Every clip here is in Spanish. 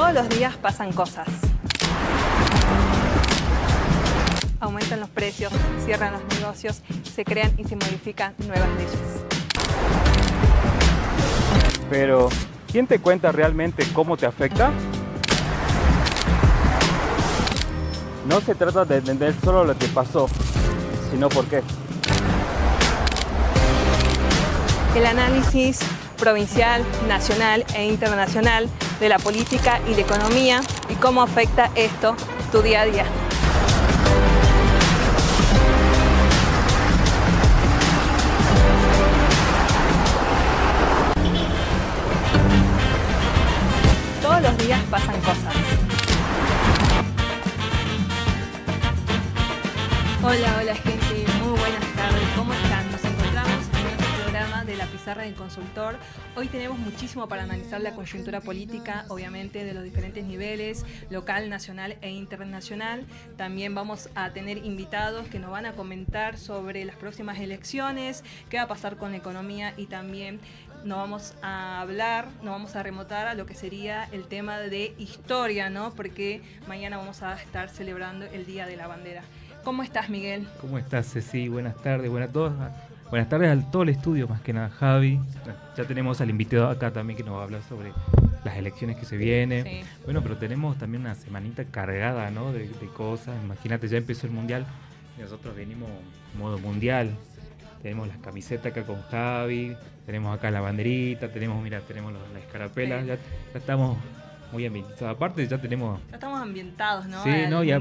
Todos los días pasan cosas. Aumentan los precios, cierran los negocios, se crean y se modifican nuevas leyes. Pero, ¿quién te cuenta realmente cómo te afecta? No se trata de entender solo lo que pasó, sino por qué. El análisis provincial, nacional e internacional de la política y la economía y cómo afecta esto tu día a día. Todos los días pasan cosas. Hola gente, muy buenas tardes, ¿cómo están? Nos encontramos en otro programa de La Pizarra del Consultor. Hoy tenemos muchísimo para analizar la coyuntura política, obviamente de los diferentes niveles, local, nacional e internacional. También vamos a tener invitados que nos van a comentar sobre las próximas elecciones, qué va a pasar con la economía y también nos vamos a remontar a lo que sería el tema de historia, ¿no? Porque mañana vamos a estar celebrando el Día de la Bandera. ¿Cómo estás, Miguel? ¿Cómo estás, Ceci? Buenas tardes, buenas tardes a todo el estudio, más que nada, Javi. Ya tenemos al invitado acá también que nos va a hablar sobre las elecciones que se vienen. Sí. Bueno, pero tenemos también una semanita cargada, ¿no? de cosas. Imagínate, ya empezó el Mundial y nosotros venimos modo Mundial. Tenemos las camisetas acá con Javi, tenemos acá la banderita, tenemos la escarapela, sí. Ya estamos muy ambientados. Aparte ya estamos ambientados, ¿no? Sí, no, y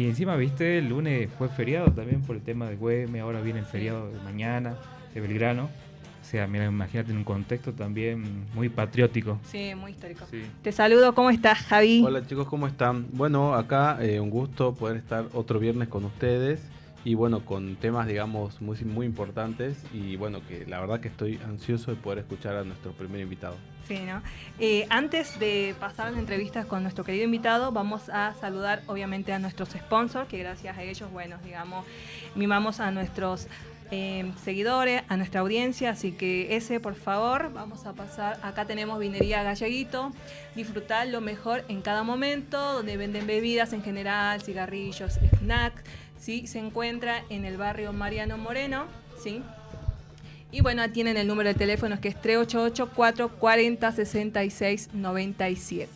encima, viste, el lunes fue feriado también por el tema de Güemes, ahora viene el feriado de mañana, de Belgrano. O sea, mira, imagínate en un contexto también muy patriótico. Sí, muy histórico. Sí. Sí. Te saludo, ¿cómo estás, Javi? Hola chicos, ¿cómo están? Bueno, acá un gusto poder estar otro viernes con ustedes. Y bueno, con temas, digamos, muy, muy importantes y bueno, que la verdad que estoy ansioso de poder escuchar a nuestro primer invitado. Sí, ¿no? Antes de pasar a las entrevistas con nuestro querido invitado, vamos a saludar obviamente a nuestros sponsors, que gracias a ellos, bueno, digamos, mimamos a nuestros seguidores, a nuestra audiencia, así que por favor, vamos a pasar. Acá tenemos Vinería Galleguito, disfrutar lo mejor en cada momento, donde venden bebidas en general, cigarrillos, snacks. Sí, se encuentra en el barrio Mariano Moreno, ¿sí? Y bueno, tienen el número de teléfono que es 388-440-6697.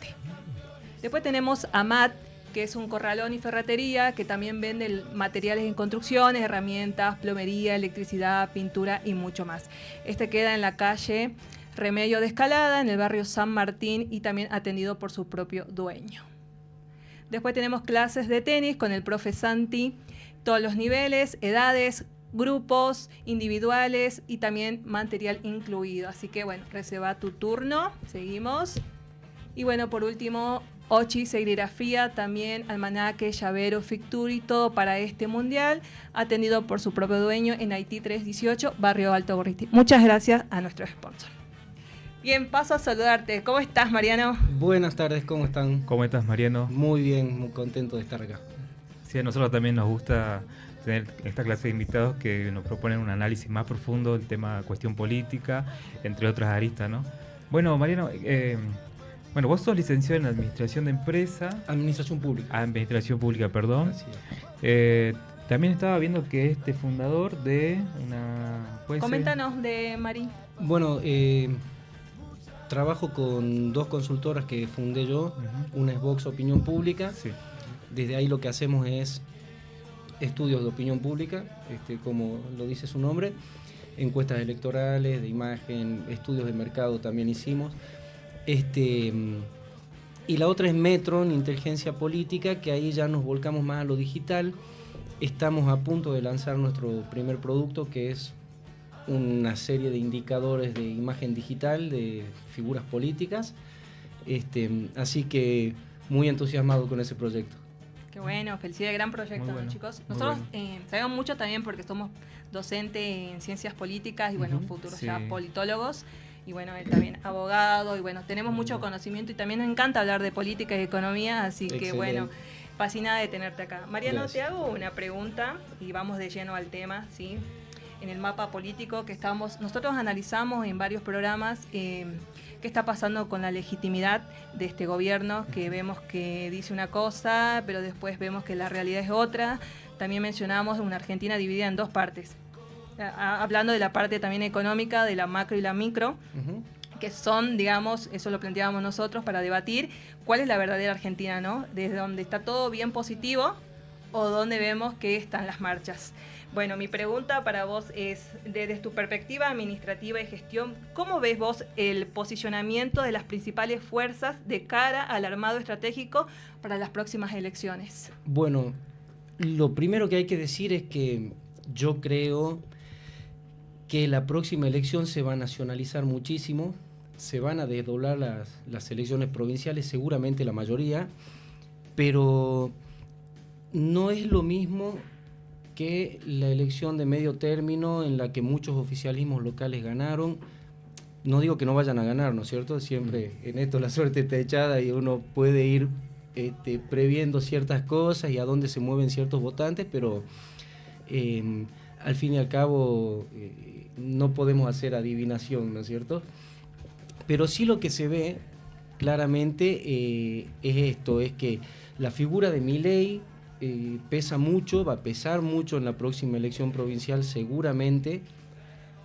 Después tenemos AMAT, que es un corralón y ferretería, que también vende materiales en construcciones, herramientas, plomería, electricidad, pintura y mucho más. Queda en la calle Remedio de Escalada, en el barrio San Martín, y también atendido por su propio dueño. Después tenemos clases de tenis con el profe Santi, todos los niveles, edades, grupos, individuales y también material incluido. Así que bueno, reserva tu turno, seguimos. Y bueno, por último, Ochi Serigrafía, también almanaque, llavero, ficturi, todo para este mundial, atendido por su propio dueño en Haití 318, barrio Alto Gorriti. Muchas gracias a nuestro sponsor. Bien, paso a saludarte. ¿Cómo estás, Mariano? Buenas tardes, ¿cómo están? ¿Cómo estás, Mariano? Muy bien, muy contento de estar acá. Sí, a nosotros también nos gusta tener esta clase de invitados que nos proponen un análisis más profundo del tema cuestión política, entre otras aristas, ¿no? Bueno, Mariano, vos sos licenciado en Administración de Empresa. Administración Pública. Administración Pública, perdón. Así es. También estaba viendo que es fundador de una... Coméntanos de Mari. Bueno, trabajo con dos consultoras que fundé yo. Una es Vox Opinión Pública. Sí. Desde ahí lo que hacemos es estudios de opinión pública, como lo dice su nombre, encuestas electorales, de imagen, estudios de mercado también hicimos. Y la otra es Metron, Inteligencia Política, que ahí ya nos volcamos más a lo digital. Estamos a punto de lanzar nuestro primer producto, que es una serie de indicadores de imagen digital de figuras políticas. Así que muy entusiasmado con ese proyecto. Qué bueno, felicidades, gran proyecto, bueno, ¿no, chicos? Nosotros sabemos mucho también porque somos docentes en ciencias políticas y bueno, futuros ya politólogos. Y bueno, él también abogado, y bueno, tenemos mucho conocimiento y también nos encanta hablar de política y economía, así que bueno, fascinada de tenerte acá. Mariano, gracias. Te hago una pregunta y vamos de lleno al tema, ¿sí? en el mapa político que nosotros analizamos en varios programas qué está pasando con la legitimidad de este gobierno, que vemos que dice una cosa, pero después vemos que la realidad es otra. También mencionamos una Argentina dividida en dos partes, hablando de la parte también económica, de la macro y la micro, que son, digamos, eso lo planteábamos nosotros para debatir cuál es la verdadera Argentina, ¿no? Desde donde está todo bien positivo o donde vemos que están las marchas. Bueno, mi pregunta para vos es, desde tu perspectiva administrativa y gestión, ¿cómo ves vos el posicionamiento de las principales fuerzas de cara al armado estratégico para las próximas elecciones? Bueno, lo primero que hay que decir es que yo creo que la próxima elección se va a nacionalizar muchísimo, se van a desdoblar las elecciones provinciales, seguramente la mayoría, pero no es lo mismo que la elección de medio término en la que muchos oficialismos locales ganaron. No digo que no vayan a ganar, ¿no es cierto? Siempre en esto la suerte está echada y uno puede ir previendo ciertas cosas y a dónde se mueven ciertos votantes, pero al fin y al cabo no podemos hacer adivinación, ¿no es cierto? Pero sí lo que se ve claramente es esto, es que la figura de Milei pesa mucho, va a pesar mucho en la próxima elección provincial seguramente,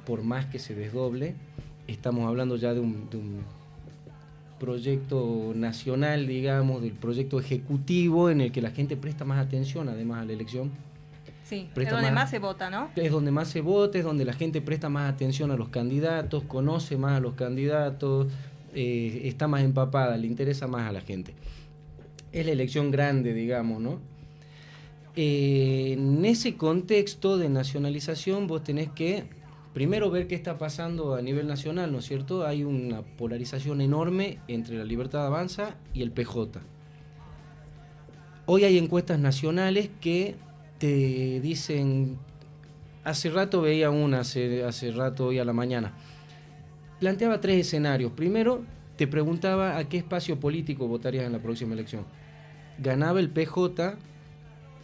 por más que se desdoble. Estamos hablando ya de un proyecto nacional, digamos, del proyecto ejecutivo en el que la gente presta más atención además a la elección. Sí, es donde más se vota, ¿no? Es donde más se vota, es donde la gente presta más atención a los candidatos, conoce más a los candidatos, está más empapada, le interesa más a la gente. Es la elección grande, digamos, ¿no? En ese contexto de nacionalización vos tenés que primero ver qué está pasando a nivel nacional, ¿no es cierto? Hay una polarización enorme entre la Libertad Avanza y el PJ. Hoy hay encuestas nacionales que te dicen, hace rato veía una, hace rato hoy a la mañana, planteaba 3 escenarios. Primero, te preguntaba a qué espacio político votarías en la próxima elección. Ganaba el PJ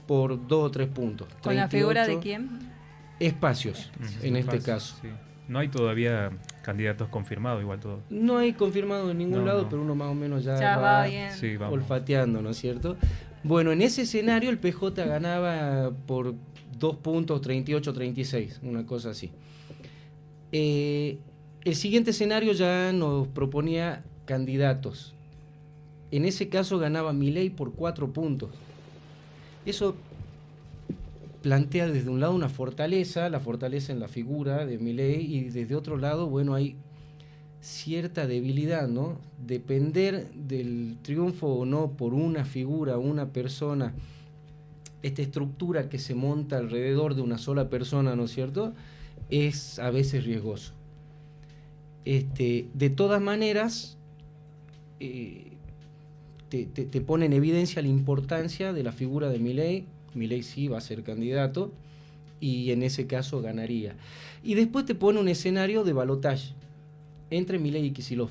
por 2 o 3 puntos. ¿Con 38, la figura de quién? Espacios, en este caso. Sí. No hay todavía candidatos confirmados, igual todo. No hay confirmado en ningún lado, pero uno más o menos ya va bien. Sí, olfateando, ¿no es cierto? Bueno, en ese escenario el PJ ganaba por 2 puntos, 38-36, una cosa así. El siguiente escenario ya nos proponía candidatos. En ese caso ganaba Milei por 4 puntos. Eso plantea desde un lado una fortaleza, la fortaleza en la figura de Milei, y desde otro lado, bueno, hay cierta debilidad, ¿no? Depender del triunfo o no por una figura, una persona, esta estructura que se monta alrededor de una sola persona, ¿no es cierto?, es a veces riesgoso. De todas maneras, te pone en evidencia la importancia de la figura de Milei. Milei sí va a ser candidato y en ese caso ganaría. Y después te pone un escenario de balotaje entre Milei y Kicillof.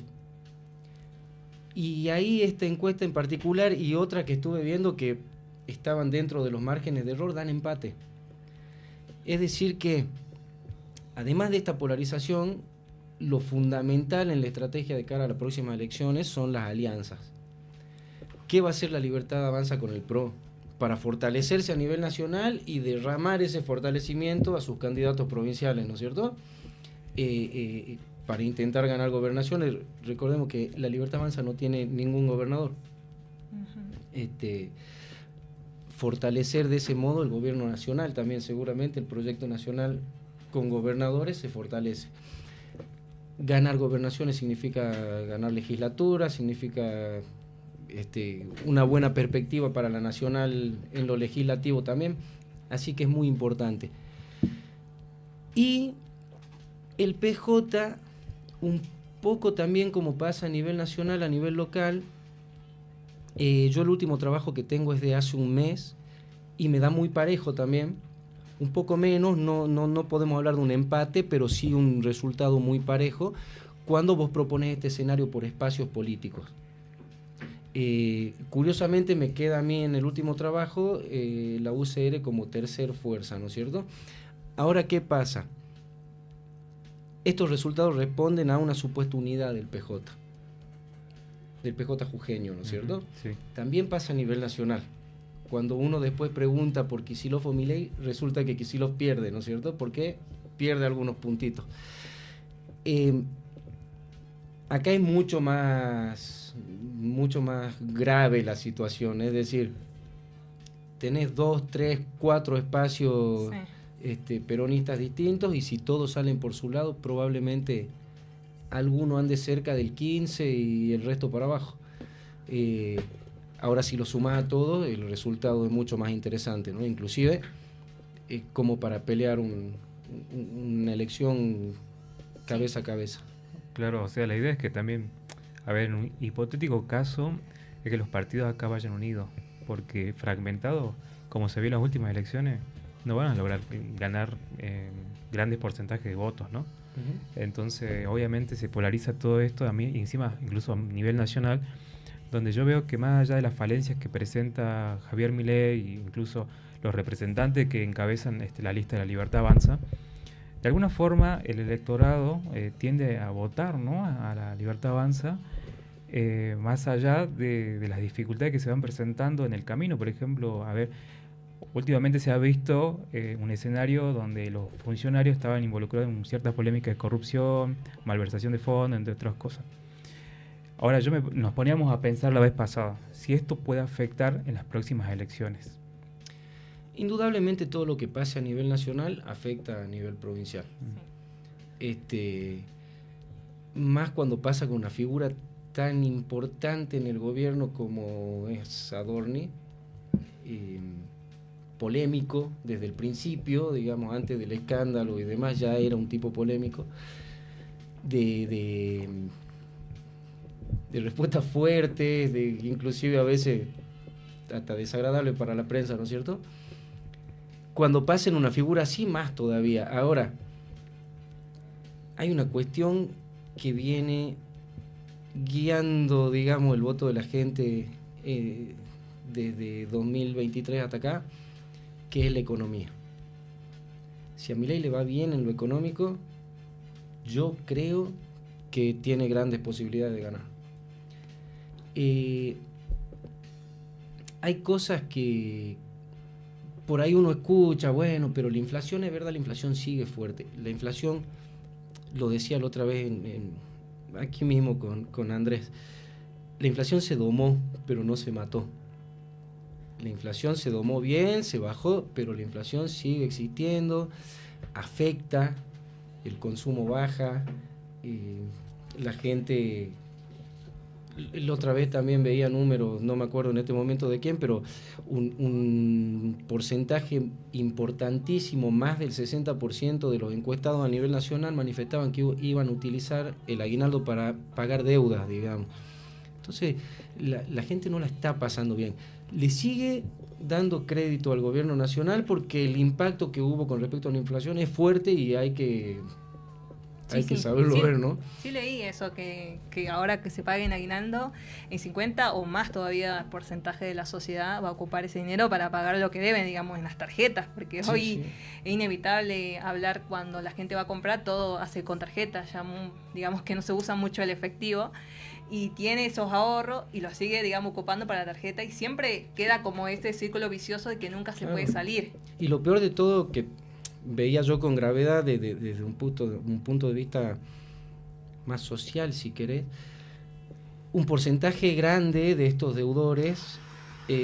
Y ahí esta encuesta en particular y otra que estuve viendo que estaban dentro de los márgenes de error dan empate. Es decir que, además de esta polarización, lo fundamental en la estrategia de cara a las próximas elecciones son las alianzas. ¿Qué va a hacer la Libertad Avanza con el PRO? Para fortalecerse a nivel nacional y derramar ese fortalecimiento a sus candidatos provinciales, ¿no es cierto? Para intentar ganar gobernaciones. Recordemos que la Libertad Avanza no tiene ningún gobernador. Fortalecer de ese modo el gobierno nacional también, seguramente el proyecto nacional con gobernadores se fortalece. Ganar gobernaciones significa ganar legislatura, significa una buena perspectiva para la nacional en lo legislativo también, así que es muy importante. Y el PJ, un poco también como pasa a nivel nacional, a nivel local, yo el último trabajo que tengo es de hace un mes y me da muy parejo también, un poco menos, no podemos hablar de un empate, pero sí un resultado muy parejo cuando vos propones este escenario por espacios políticos. Curiosamente me queda a mí en el último trabajo la UCR como tercer fuerza, ¿no es cierto? Ahora, ¿qué pasa? estos resultados responden a una supuesta unidad del PJ jujeño, ¿no es cierto? Sí. También pasa a nivel nacional. Cuando uno después pregunta por Kicillof o Milei, resulta que Kicillof pierde, ¿no es cierto? Porque pierde algunos puntitos. Acá es mucho más grave la situación, es decir, tenés 2, 3, 4 espacios peronistas distintos, y si todos salen por su lado, probablemente alguno ande cerca del 15 y el resto para abajo. Ahora, si lo sumás a todos, el resultado es mucho más interesante, ¿no? Inclusive como para pelear una elección cabeza a cabeza. Claro, o sea, la idea es que también, a ver, en un hipotético caso, es que los partidos acá vayan unidos, porque fragmentados, como se vio en las últimas elecciones, no van a lograr ganar grandes porcentajes de votos, ¿no? Uh-huh. Entonces, obviamente se polariza todo esto, a mí, encima, incluso a nivel nacional, donde yo veo que más allá de las falencias que presenta Javier Milei, e incluso los representantes que encabezan la lista de La Libertad Avanza, de alguna forma el electorado tiende a votar, ¿no?, a La Libertad Avanza, más allá de las dificultades que se van presentando en el camino. Por ejemplo, a ver, últimamente se ha visto un escenario donde los funcionarios estaban involucrados en ciertas polémicas de corrupción, malversación de fondos, entre otras cosas. Ahora, nos poníamos a pensar la vez pasada, si esto puede afectar en las próximas elecciones. Indudablemente todo lo que pase a nivel nacional afecta a nivel provincial. Más cuando pasa con una figura tan importante en el gobierno como es Adorni, polémico desde el principio, digamos, antes del escándalo y demás, ya era un tipo polémico, de respuestas fuertes, inclusive a veces hasta desagradable para la prensa, ¿no es cierto? Cuando pasen una figura así, más todavía. Ahora, hay una cuestión que viene guiando, digamos, el voto de la gente desde 2023 hasta acá, que es la economía. Si a Milei le va bien en lo económico, yo creo que tiene grandes posibilidades de ganar. Hay cosas que por ahí uno escucha, bueno, pero la inflación, es verdad, la inflación sigue fuerte. La inflación, lo decía la otra vez aquí mismo con Andrés, la inflación se domó, pero no se mató. La inflación se domó bien, se bajó, pero la inflación sigue existiendo, afecta, el consumo baja, la gente... La otra vez también veía números, no me acuerdo en este momento de quién, pero un porcentaje importantísimo, más del 60% de los encuestados a nivel nacional manifestaban que iban a utilizar el aguinaldo para pagar deudas, digamos. Entonces, la gente no la está pasando bien. Le sigue dando crédito al gobierno nacional porque el impacto que hubo con respecto a la inflación es fuerte y hay que saberlo ver, ¿no? Sí leí eso, que ahora que se paguen aguinaldo, en 50 o más todavía porcentaje de la sociedad va a ocupar ese dinero para pagar lo que deben, digamos, en las tarjetas, porque hoy es inevitable hablar cuando la gente va a comprar, todo hace con tarjeta, ya digamos que no se usa mucho el efectivo, y tiene esos ahorros y los sigue, digamos, ocupando para la tarjeta, y siempre queda como ese círculo vicioso de que nunca se puede salir. Y lo peor de todo, que veía yo con gravedad desde un punto de vista más social, si querés, un porcentaje grande de estos deudores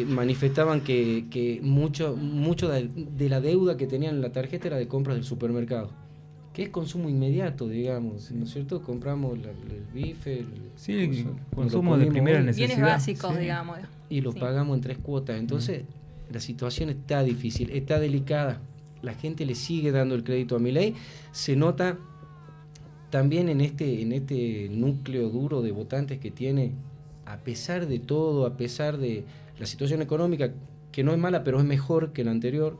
manifestaban que mucho de la deuda que tenían en la tarjeta era de compras del supermercado, que es consumo inmediato, digamos, ¿no es cierto? Compramos el bife, el consumo de primera necesidad. Bienes básicos, digamos. Y lo pagamos en 3 cuotas. Entonces, la situación está difícil, está delicada. La gente le sigue dando el crédito a Milei. Se nota también en este núcleo duro de votantes que tiene, a pesar de todo, a pesar de la situación económica, que no es mala, pero es mejor que la anterior,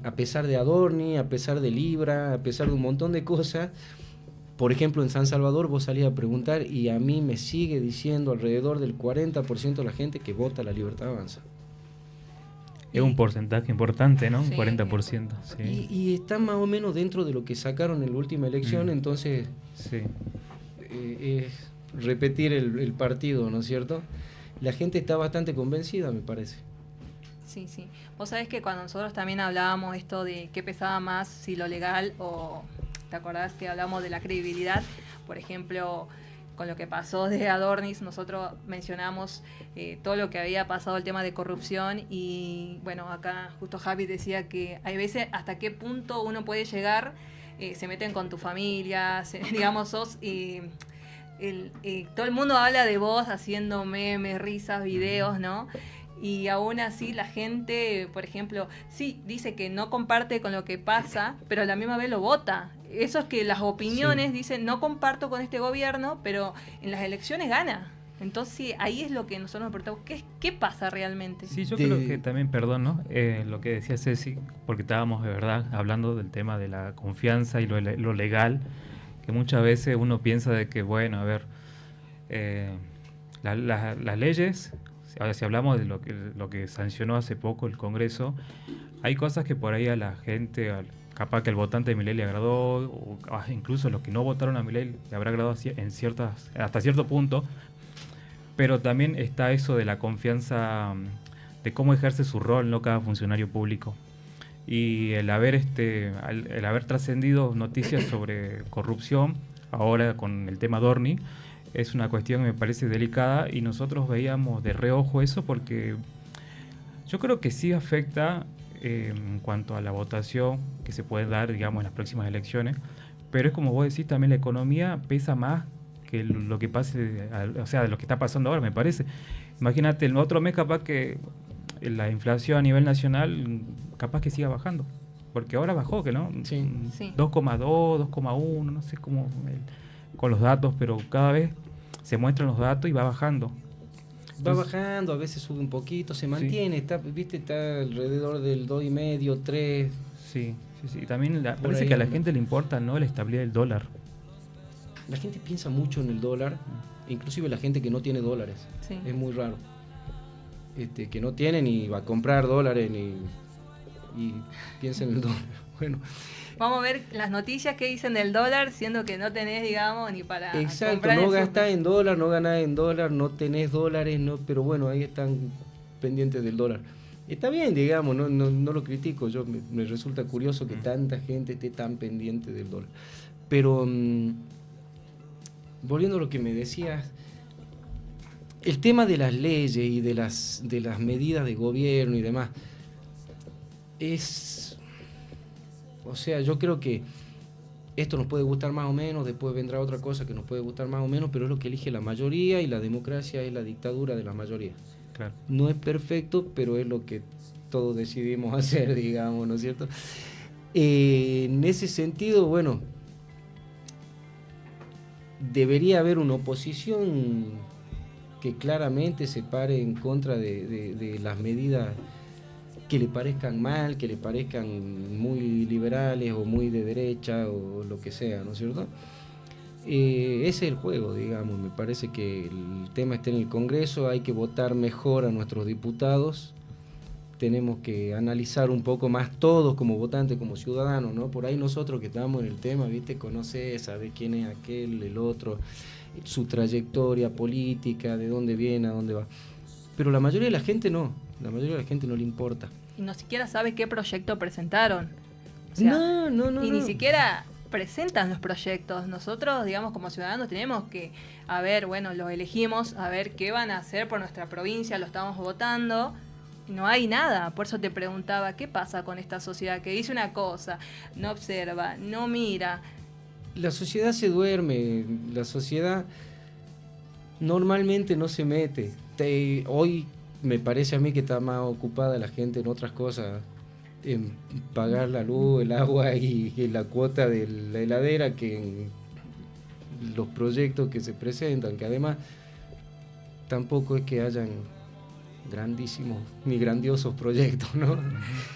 a pesar de Adorni, a pesar de Libra, a pesar de un montón de cosas. Por ejemplo, en San Salvador vos salís a preguntar y a mí me sigue diciendo alrededor del 40% de la gente que vota La Libertad Avanza. Es un porcentaje importante, ¿no? Sí. Un 40%. Sí. Y está más o menos dentro de lo que sacaron en la última elección, entonces Sí. es repetir el partido, ¿no es cierto? La gente está bastante convencida, me parece. Sí, sí. Vos sabés que cuando nosotros también hablábamos esto de qué pesaba más, si lo legal o... ¿Te acordás que hablamos de la credibilidad? Por ejemplo, con lo que pasó de Adornis, nosotros mencionamos todo lo que había pasado, el tema de corrupción, y bueno, acá justo Javi decía que hay veces hasta qué punto uno puede llegar, se meten con tu familia, digamos, sos... todo el mundo habla de vos haciendo memes, risas, videos, ¿no? Y aún así la gente, por ejemplo, sí, dice que no comparte con lo que pasa, pero a la misma vez lo vota. Eso es que las opiniones dicen, no comparto con este gobierno, pero en las elecciones gana. Entonces ahí es lo que nosotros nos preguntamos, ¿qué pasa realmente? Sí, yo creo que también, perdón, ¿no? Lo que decía Ceci, porque estábamos de verdad hablando del tema de la confianza y lo legal, que muchas veces uno piensa de que, bueno, a ver, las leyes, ahora si hablamos de lo que sancionó hace poco el Congreso, hay cosas que por ahí a la gente, capaz que el votante de Milei le agradó, o incluso los que no votaron a Milei le habrá agradado hasta cierto punto, pero también está eso de la confianza, de cómo ejerce su rol, ¿no?, cada funcionario público. Y el haber trascendido noticias sobre corrupción, ahora con el tema Dorni, es una cuestión que me parece delicada, y nosotros veíamos de reojo eso porque yo creo que sí afecta en cuanto a la votación que se puede dar, digamos, en las próximas elecciones, pero es como vos decís, también la economía pesa más que lo que pase, o sea, de lo que está pasando ahora, me parece. Imagínate, el otro mes capaz que la inflación a nivel nacional capaz que siga bajando, porque ahora bajó, que no, Sí. 2,2, 2,1, no sé cómo con los datos, pero cada vez se muestran los datos y va bajando. Va bajando, a veces sube un poquito, se mantiene, está alrededor del 2,5, 3. Sí. Y también parece que a la gente le importa, ¿no?, la estabilidad del dólar. La gente piensa mucho en el dólar, inclusive la gente que no tiene dólares. Sí. Es muy raro. Que no tiene ni va a comprar dólares y piensa en el dólar. Bueno. Vamos a ver las noticias que dicen del dólar, siendo que no tenés, digamos, ni para Exacto, comprar no gastás en dólar, no ganás en dólar, no tenés dólares, no, pero bueno, ahí están pendientes del dólar. Está bien, digamos, no lo critico, me resulta curioso que tanta gente esté tan pendiente del dólar. Pero volviendo a lo que me decías, el tema de las leyes y de las medidas de gobierno y demás, o sea, yo creo que esto nos puede gustar más o menos, después vendrá otra cosa que nos puede gustar más o menos, pero es lo que elige la mayoría, y la democracia es la dictadura de la mayoría. Claro. No es perfecto, pero es lo que todos decidimos hacer, digamos, ¿no es cierto? En ese sentido, bueno, debería haber una oposición que claramente se pare en contra de las medidas que le parezcan mal, que le parezcan muy liberales o muy de derecha o lo que sea, ¿no es cierto? Ese es el juego, digamos. Me parece que el tema está en el Congreso, hay que votar mejor a nuestros diputados, tenemos que analizar un poco más todos como votantes, como ciudadanos, ¿no? Por ahí nosotros que estamos en el tema, ¿viste? Conocer, saber quién es aquel, el otro, su trayectoria política, de dónde viene, a dónde va. Pero la mayoría de la gente no, la mayoría de la gente no le importa. Y no siquiera sabe qué proyecto presentaron. O sea, No. Y ni siquiera presentan los proyectos. Nosotros, digamos, como ciudadanos tenemos que, a ver, bueno, los elegimos, a ver qué van a hacer por nuestra provincia, lo estamos votando. Y no hay nada. Por eso te preguntaba, ¿qué pasa con esta sociedad que dice una cosa, no observa, no mira? La sociedad se duerme, la sociedad normalmente no se mete. Hoy me parece a mí que está más ocupada la gente en otras cosas, en pagar la luz, el agua y la cuota de la heladera, que en los proyectos que se presentan, que además tampoco es que hayan grandísimos ni grandiosos proyectos, ¿no?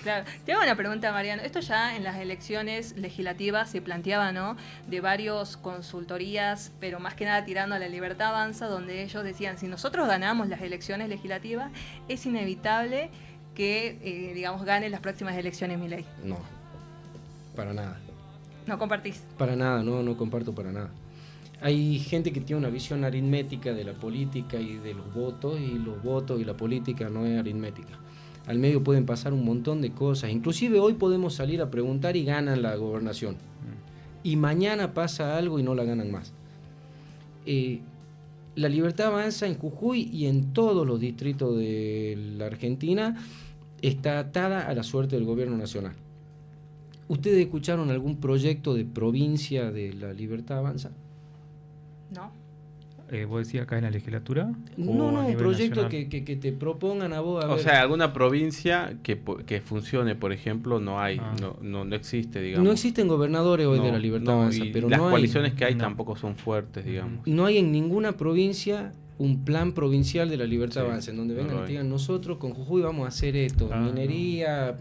Claro. Te hago una pregunta, Mariano. Esto ya en las elecciones legislativas se planteaba, ¿no? De varios consultorías, pero más que nada tirando a La Libertad Avanza, donde ellos decían, si nosotros ganamos las elecciones legislativas, es inevitable que, digamos, gane las próximas elecciones Milei? No, para nada. ¿No compartís? Para nada, no comparto para nada. Hay gente que tiene una visión aritmética de la política y de los votos y la política no es aritmética. Al medio pueden pasar un montón de cosas. Inclusive hoy podemos salir a preguntar y ganan la gobernación. Y mañana pasa algo y no la ganan más. La Libertad Avanza en Jujuy y en todos los distritos de la Argentina está atada a la suerte del gobierno nacional. ¿Ustedes escucharon algún proyecto de provincia de la Libertad Avanza? No. ¿Vos decías acá en la legislatura? No, un proyecto que te propongan a vos. O sea, alguna provincia que funcione, por ejemplo, no hay, no existe, digamos. No existen gobernadores hoy de la Libertad Avanza, pero las no coaliciones que hay no. tampoco son fuertes, digamos. No hay en ninguna provincia un plan provincial de la Libertad Sí, Avanza, en donde no vengan lo y hay. digan, nosotros con Jujuy vamos a hacer esto, minería,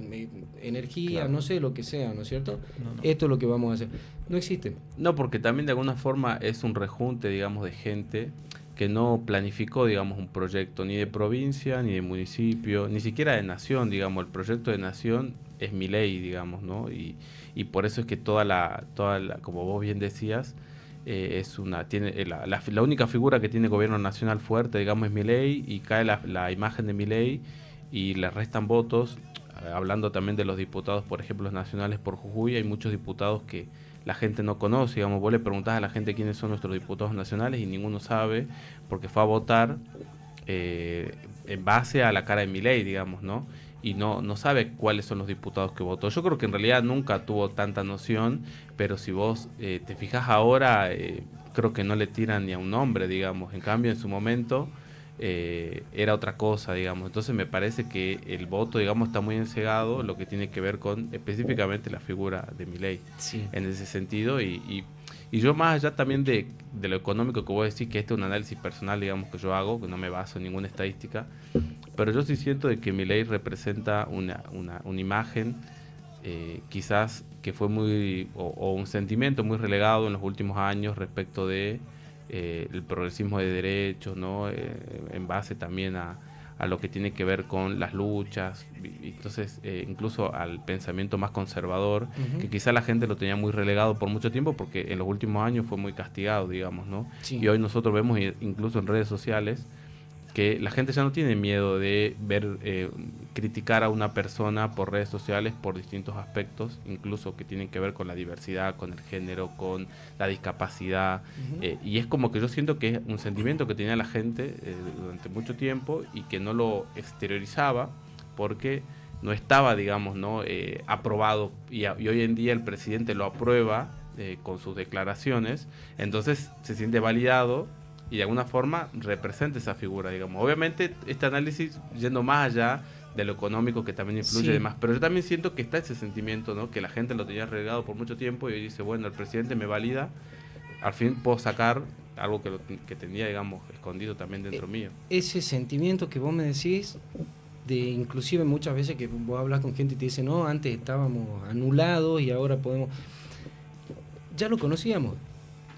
energía, Claro. no sé lo que sea, ¿no es cierto? No. Esto es lo que vamos a hacer. No existe. No, porque también de alguna forma es un rejunte, digamos, de gente que no planificó, digamos, un proyecto ni de provincia, ni de municipio, ni siquiera de nación, digamos. El proyecto de nación es Milei, digamos, ¿no? Y por eso es que toda la como vos bien decías, tiene la única figura que tiene gobierno nacional fuerte, digamos, es Milei, y cae la imagen de Milei y le restan votos. Hablando también de los diputados, por ejemplo, los nacionales por Jujuy, hay muchos diputados que la gente no conoce, digamos, vos le preguntás a la gente quiénes son nuestros diputados nacionales y ninguno sabe, porque fue a votar en base a la cara de Milei, digamos, ¿no? Y no sabe cuáles son los diputados que votó. Yo creo que en realidad nunca tuvo tanta noción, pero si vos te fijás ahora, creo que no le tiran ni a un nombre, digamos. En cambio, en su momento era otra cosa, digamos. Entonces me parece que el voto, digamos, está muy ensegado, lo que tiene que ver con específicamente la figura de Milei. Sí. En ese sentido, y yo más allá también de lo económico que vos decís, que este es un análisis personal, digamos, que yo hago, que no me baso en ninguna estadística, pero yo sí siento de que Milei representa una imagen quizás que fue muy, o un sentimiento muy relegado en los últimos años respecto de el progresismo de derechos, ¿no? En base también a lo que tiene que ver con las luchas, y entonces incluso al pensamiento más conservador, que quizá la gente lo tenía muy relegado por mucho tiempo porque en los últimos años fue muy castigado, digamos, ¿no? Sí. Y hoy nosotros vemos incluso en redes sociales que la gente ya no tiene miedo de criticar a una persona por redes sociales por distintos aspectos, incluso que tienen que ver con la diversidad, con el género, con la discapacidad, y es como que yo siento que es un sentimiento que tenía la gente durante mucho tiempo y que no lo exteriorizaba porque no estaba, digamos, ¿no? Aprobado, y hoy en día el presidente lo aprueba con sus declaraciones, entonces se siente validado y de alguna forma representa esa figura, digamos. Obviamente este análisis yendo más allá de lo económico, que también influye Sí. y demás, pero yo también siento que está ese sentimiento, ¿no? Que la gente lo tenía relegado por mucho tiempo y hoy dice, bueno, el presidente me valida, al fin puedo sacar algo que tenía, digamos, escondido también dentro mío. Ese sentimiento que vos me decís, de inclusive muchas veces que vos hablas con gente y te dice, no, antes estábamos anulados y ahora podemos... Ya lo conocíamos.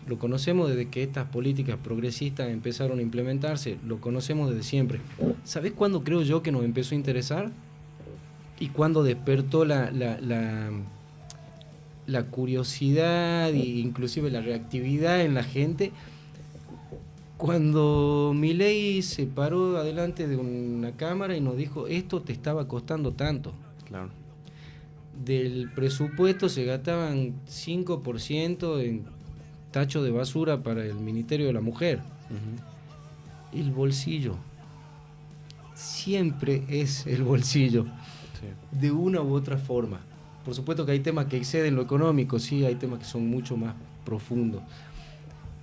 Lo conocemos desde que estas políticas progresistas empezaron a implementarse, lo conocemos desde siempre. ¿Sabés cuándo creo yo que nos empezó a interesar? Y cuándo despertó la curiosidad e inclusive la reactividad en la gente. Cuando Milei se paró adelante de una cámara y nos dijo, esto te estaba costando tanto. Claro. Del presupuesto se gastaban 5% en tacho de basura para el Ministerio de la Mujer. El bolsillo. Siempre es el bolsillo. Sí. De una u otra forma. Por supuesto que hay temas que exceden lo económico, sí, hay temas que son mucho más profundos.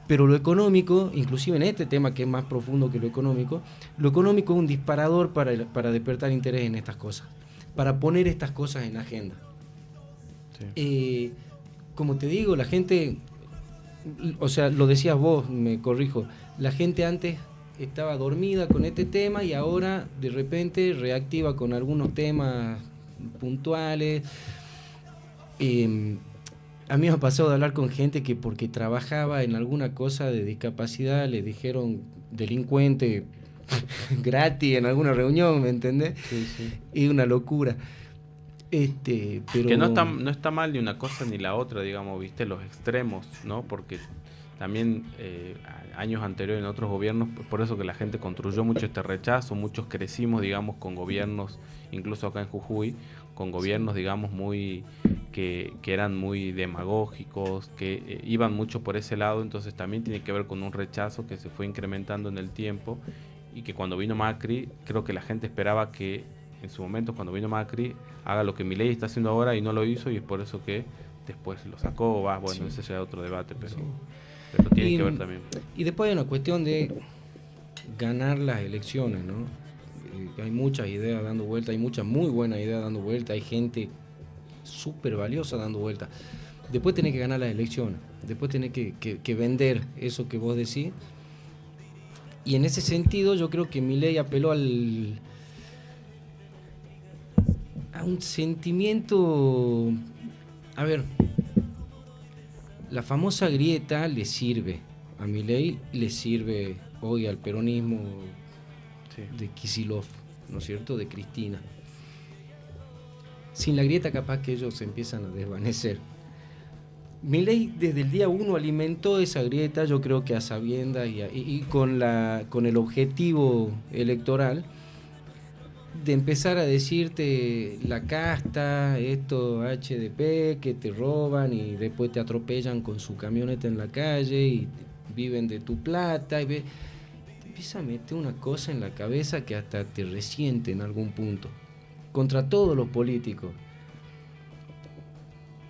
Pero lo económico, inclusive en este tema que es más profundo que lo económico es un disparador para despertar interés en estas cosas, para poner estas cosas en agenda. Sí. Como te digo, la gente, o sea, lo decías vos, me corrijo, la gente antes estaba dormida con este tema y ahora de repente reactiva con algunos temas puntuales. A mí me ha pasado de hablar con gente que porque trabajaba en alguna cosa de discapacidad le dijeron delincuente gratis en alguna reunión, ¿me entendés? Sí, sí. Es una locura. Pero... Que no está mal ni una cosa ni la otra, digamos, viste, los extremos, ¿no? Porque también años anteriores en otros gobiernos, por eso que la gente construyó mucho este rechazo, muchos crecimos, digamos, con gobiernos, incluso acá en Jujuy, con gobiernos, digamos, muy que eran muy demagógicos, que iban mucho por ese lado, entonces también tiene que ver con un rechazo que se fue incrementando en el tiempo y que cuando vino Macri, creo que la gente esperaba que en su momento, cuando vino Macri, haga lo que Milei está haciendo ahora y no lo hizo, y es por eso que después lo sacó. Bueno, sí. Ese será otro debate, pero, sí. Pero tiene que ver también. Y después hay una cuestión de ganar las elecciones, ¿no? Hay muchas ideas dando vuelta, hay muchas muy buenas ideas dando vuelta, hay gente súper valiosa dando vuelta. Después tenés que ganar las elecciones, después tenés que vender eso que vos decís. Y en ese sentido yo creo que Milei apeló a un sentimiento... A ver, la famosa grieta le sirve a Milei, le sirve hoy al peronismo de Kicillof, ¿no es cierto?, de Cristina. Sin la grieta capaz que ellos se empiezan a desvanecer. Milei desde el día 1 alimentó esa grieta, yo creo que a sabiendas y con el objetivo electoral de empezar a decirte la casta, esto HDP, que te roban y después te atropellan con su camioneta en la calle y viven de tu plata. Te empieza a meter una cosa en la cabeza que hasta te resiente en algún punto, contra todos los políticos.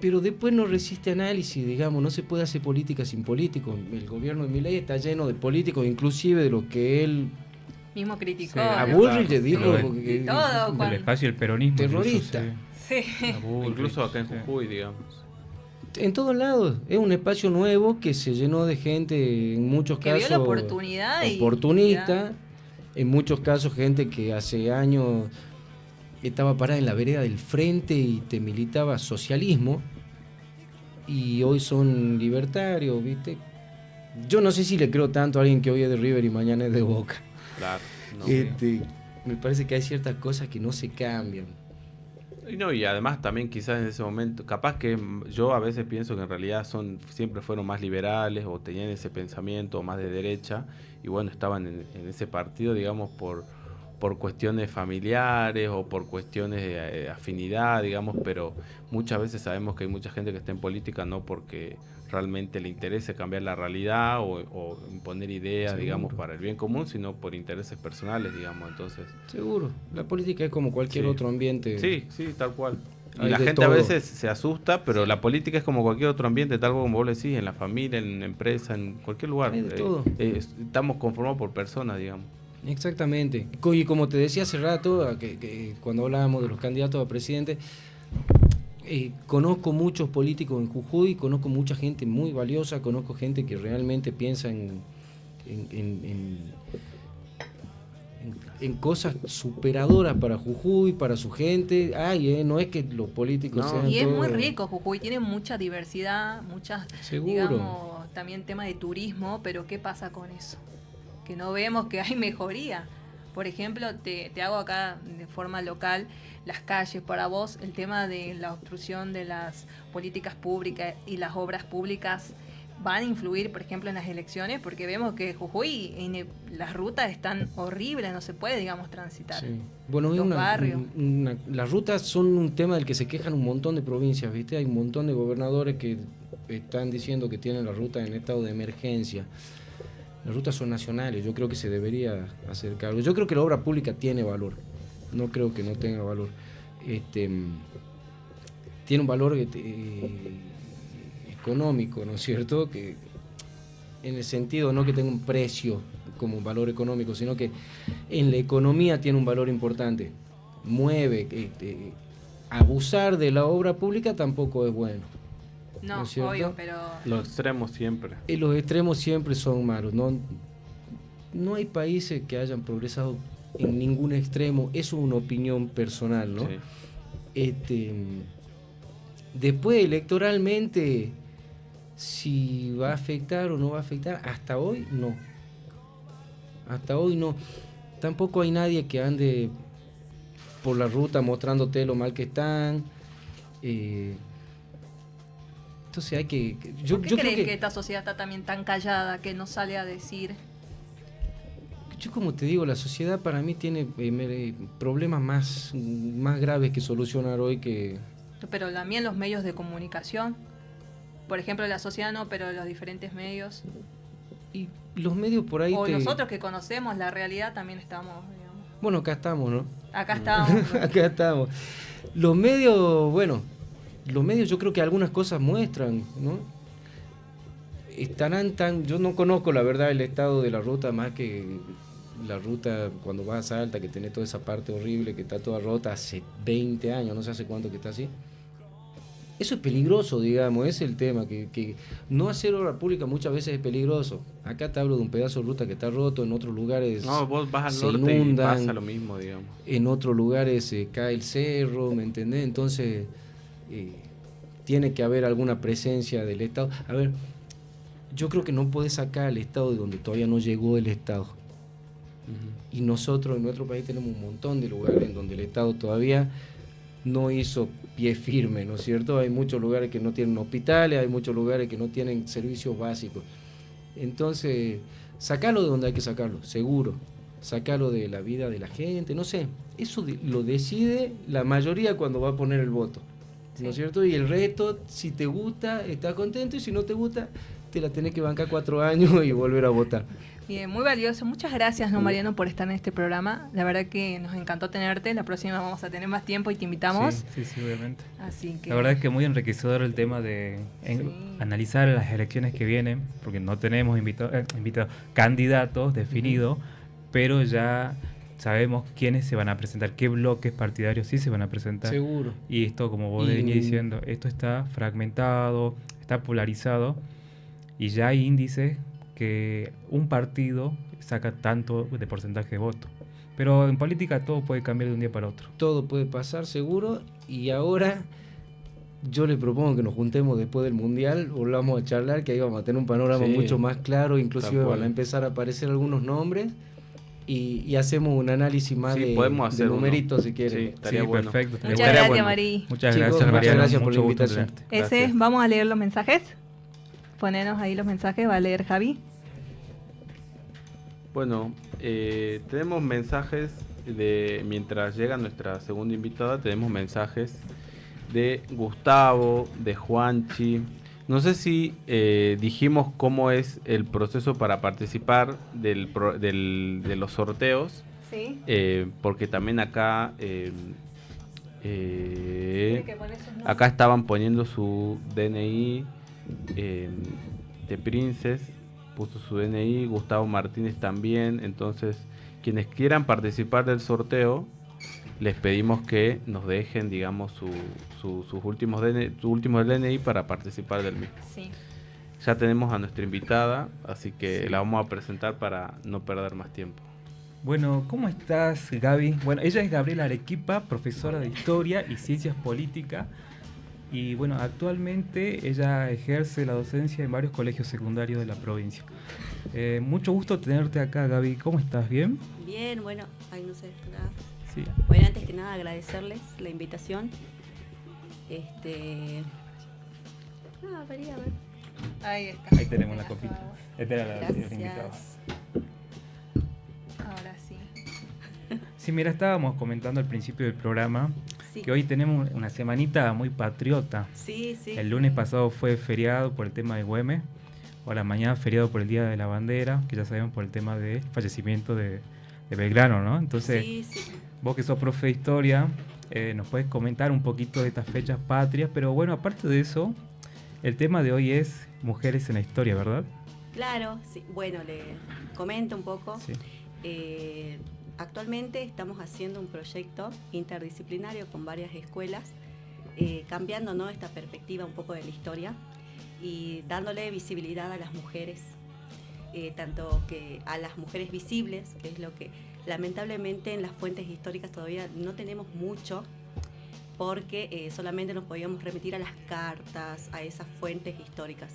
Pero después no resiste análisis, digamos, no se puede hacer política sin políticos. El gobierno de Milei está lleno de políticos, inclusive de los que él mismo criticó. Sí, a Bullrich le dijo que todo el espacio del peronismo. Terrorista. Sí. Incluso acá en Jujuy, digamos. En todos lados. Es un espacio nuevo que se llenó de gente, en muchos casos... Que vio la oportunidad. Oportunista. En muchos casos gente que hace años estaba parada en la vereda del frente y te militaba socialismo. Y hoy son libertarios, ¿viste? Yo no sé si le creo tanto a alguien que hoy es de River y mañana es de Boca. Claro. No, me parece que hay ciertas cosas que no se cambian. Y además también quizás en ese momento, capaz que yo a veces pienso que en realidad siempre fueron más liberales o tenían ese pensamiento más de derecha y bueno, estaban en ese partido, digamos, por cuestiones familiares o por cuestiones de afinidad, digamos, pero muchas veces sabemos que hay mucha gente que está en política no porque realmente le interese cambiar la realidad o imponer ideas, seguro, digamos, para el bien común, sino por intereses personales, digamos, entonces... Seguro, la política es como cualquier otro ambiente. Sí, tal cual. Y la gente todo. A veces se asusta, pero la política es como cualquier otro ambiente, tal como vos le decís, en la familia, en empresa, en cualquier lugar. Hay de todo. Estamos conformados por personas, digamos. Exactamente. Y como te decía hace rato, que cuando hablábamos de los candidatos a presidente, conozco muchos políticos en Jujuy, conozco mucha gente muy valiosa, conozco gente que realmente piensa en cosas superadoras para Jujuy, para su gente. No es que los políticos sean y es todo... muy rico Jujuy, tiene mucha diversidad, digamos, también tema de turismo, pero ¿qué pasa con eso? Que no vemos que hay mejoría. Por ejemplo, te hago acá de forma local las calles. Para vos, el tema de la obstrucción de las políticas públicas y las obras públicas van a influir, por ejemplo, en las elecciones, porque vemos que Jujuy, las rutas están horribles, no se puede, digamos, transitar. Sí. Bueno, las rutas son un tema del que se quejan un montón de provincias, ¿viste? Hay un montón de gobernadores que están diciendo que tienen las rutas en estado de emergencia. Las rutas son nacionales, yo creo que se debería hacer cargo. Yo creo que la obra pública tiene valor, no creo que no tenga valor. Tiene un valor económico, ¿no es cierto? Que en el sentido no que tenga un precio como un valor económico, sino que en la economía tiene un valor importante. Mueve, abusar de la obra pública tampoco es bueno. No, es obvio, pero... Los extremos siempre. Los extremos siempre son malos. No hay países que hayan progresado en ningún extremo. Eso es una opinión personal, ¿no? Sí. Después, electoralmente, si va a afectar o no va a afectar, hasta hoy no. Hasta hoy no. tampoco hay nadie que ande por la ruta mostrándote lo mal que están. Entonces hay que... ¿Por qué crees que esta sociedad está también tan callada, que no sale a decir? Yo, como te digo, la sociedad para mí tiene problemas más graves que solucionar hoy que... Pero también los medios de comunicación. Por ejemplo, la sociedad no, pero los diferentes medios. Y los medios por ahí... O nosotros que conocemos la realidad también estamos, digamos. Bueno, acá estamos, ¿no? Acá estamos. Acá estamos. Los medios, bueno, yo creo que algunas cosas muestran, ¿no? Estarán tan... Yo no conozco, la verdad, el estado de la ruta, más que la ruta cuando vas a Salta, que tiene toda esa parte horrible, que está toda rota hace 20 años, no sé hace cuánto que está así. Eso es peligroso, digamos, es el tema, que no hacer obra pública muchas veces es peligroso. Acá te hablo de un pedazo de ruta que está roto, en otros lugares vos vas al se norte inundan, y pasa lo mismo, digamos. En otros lugares se cae el cerro, ¿me entendés? Entonces, tiene que haber alguna presencia del Estado. A ver, yo creo que no podés sacar al Estado de donde todavía no llegó el Estado. Uh-huh. Y nosotros en nuestro país tenemos un montón de lugares en donde el Estado todavía no hizo pie firme, ¿no es cierto? Hay muchos lugares que no tienen hospitales, hay muchos lugares que no tienen servicios básicos. Entonces, sacarlo de donde hay que sacarlo, seguro. Sacarlo de la vida de la gente, no sé. Eso lo decide la mayoría cuando va a poner el voto, ¿no es cierto? Y el resto, si te gusta, estás contento, y si no te gusta, te la tenés que bancar 4 años y volver a votar. Bien, muy valioso. Muchas gracias, Mariano, por estar en este programa. La verdad que nos encantó tenerte. La próxima vamos a tener más tiempo y te invitamos. Sí, obviamente. Así que... La verdad es que muy enriquecedor el tema de analizar las elecciones que vienen, porque no tenemos candidatos definidos, pero ya sabemos quiénes se van a presentar, qué bloques partidarios sí se van a presentar. Seguro. Y esto, como vos venías diciendo, esto está fragmentado, está polarizado, y ya hay índices que un partido saca tanto de porcentaje de voto. Pero en política todo puede cambiar de un día para otro. Todo puede pasar, seguro. Y ahora yo le propongo que nos juntemos después del Mundial, volvamos a charlar, que ahí vamos a tener un panorama mucho más claro. Inclusive van a empezar a aparecer algunos nombres y hacemos un análisis más de numeritos, si quieren. Sí, estaría bueno. Perfecto. Muchas gracias, Marí. Muchas gracias, Mariano. Muchas gracias por la invitación. Vamos a leer los mensajes. Ponenos ahí los mensajes, va a leer Javi. Bueno, tenemos mensajes mientras llega nuestra segunda invitada, tenemos mensajes de Gustavo, de Juanchi. No sé si dijimos cómo es el proceso para participar de los sorteos. Sí. Porque también acá acá estaban poniendo su DNI. De Princes puso su DNI, Gustavo Martínez también. Entonces, quienes quieran participar del sorteo, les pedimos que nos dejen, digamos, sus últimos DNI para participar del mismo. Sí. Ya tenemos a nuestra invitada, así que la vamos a presentar para no perder más tiempo. Bueno, ¿cómo estás, Gaby? Bueno, ella es Gabriela Arequipa, profesora de Historia y Ciencias Políticas. Y bueno, actualmente ella ejerce la docencia en varios colegios secundarios de la provincia. Mucho gusto tenerte acá, Gaby. ¿Cómo estás? ¿Bien? Bien, bueno, no sé, nada. Sí. Bueno, antes que nada agradecerles la invitación. Vería, a ver. Ahí está. Ahí tenemos la copita. Esta era la invitada. Ahora sí. Sí, mira, estábamos comentando al principio del programa que hoy tenemos una semanita muy patriota. Sí. El lunes pasado fue feriado por el tema de Güemes. Ahora mañana feriado por el Día de la Bandera, que ya sabemos por el tema de fallecimiento de Belgrano, ¿no? Entonces, vos que sos profe de historia, nos puedes comentar un poquito de estas fechas patrias, pero bueno, aparte de eso, el tema de hoy es mujeres en la historia, ¿verdad? Claro, sí. Bueno, le comento un poco. Sí. Actualmente estamos haciendo un proyecto interdisciplinario con varias escuelas, cambiando, ¿no?, esta perspectiva un poco de la historia y dándole visibilidad a las mujeres, tanto que a las mujeres visibles, que es lo que lamentablemente en las fuentes históricas todavía no tenemos mucho, porque solamente nos podíamos remitir a las cartas, a esas fuentes históricas.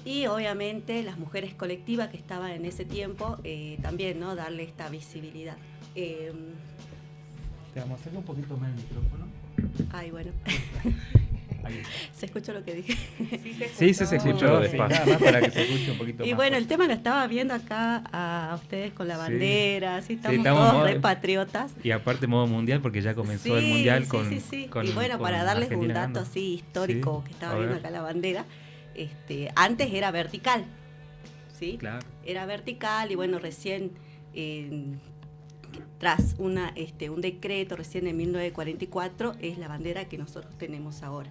Y obviamente las mujeres colectivas que estaban en ese tiempo, también, ¿no? Darle esta visibilidad. Te vamos a hacer un poquito más el micrófono. Ay, bueno. ¿Se escuchó lo que dije? Sí, se escuchó. Sí, nada más para que se escuche un poquito más. Y bueno, el tema lo estaba viendo acá a ustedes con la bandera, así estamos estamos todos re patriotas. Y aparte modo mundial, porque ya comenzó el mundial con y bueno, para darles un dato así histórico que estaba viendo acá la bandera, antes era vertical, ¿sí? Claro. Era vertical y bueno, recién tras un decreto, recién en 1944, es la bandera que nosotros tenemos ahora.